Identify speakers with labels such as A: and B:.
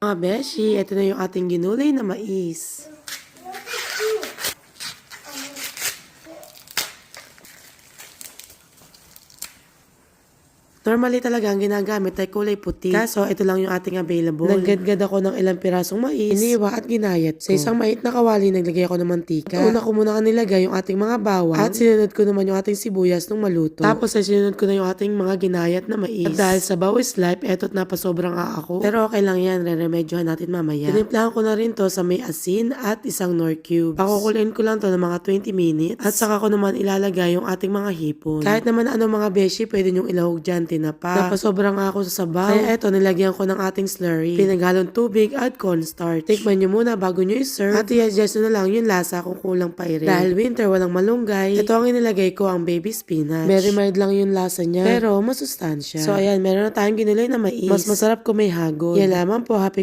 A: Mga beshi, ito na yung ating ginulay na mais. Normally talaga ang ginagamit ay kulay puti. Kaso ito lang yung ating available. Naggadgad ako ng ilang pirasong mais, iniwa at ginayat ko. Sa isang mait na kawali, naglagay ako ng mantika. Una ko muna nilagay yung ating mga bawang at sinunod ko naman yung ating sibuyas nung maluto. Tapos ay sinunod ko na yung ating mga ginayat na mais. At dahil sa bawis life, eto't napasobrang ako. Pero okay lang yan, re-remedyohan natin mamaya. Tinimplahan ko na rin to sa may asin at isang nor cubes. Pakukulain ko lang to ng mga 20 minutes. At saka ko naman ilalagay yung ating mga hipon. Kahit naman ano mga beshi, pwede nyong ilahog dyan, tinapa. Napasobrang ako sa sabaw. Kaya eto, nilagyan ko ng ating slurry. Pinaghalong tubig at cornstarch. Tikman nyo muna bago nyo i-serve. At i-adjust nyo na lang yung lasa kung kulang pa rin. Dahil winter, walang malunggay. Ito ang inilagay ko, ang baby spinach. Very mild lang yung lasa niya. Pero masustansya. So ayan, meron na tayong ginulay na mais. Mas masarap kung may hagod. Yan lamang po, happy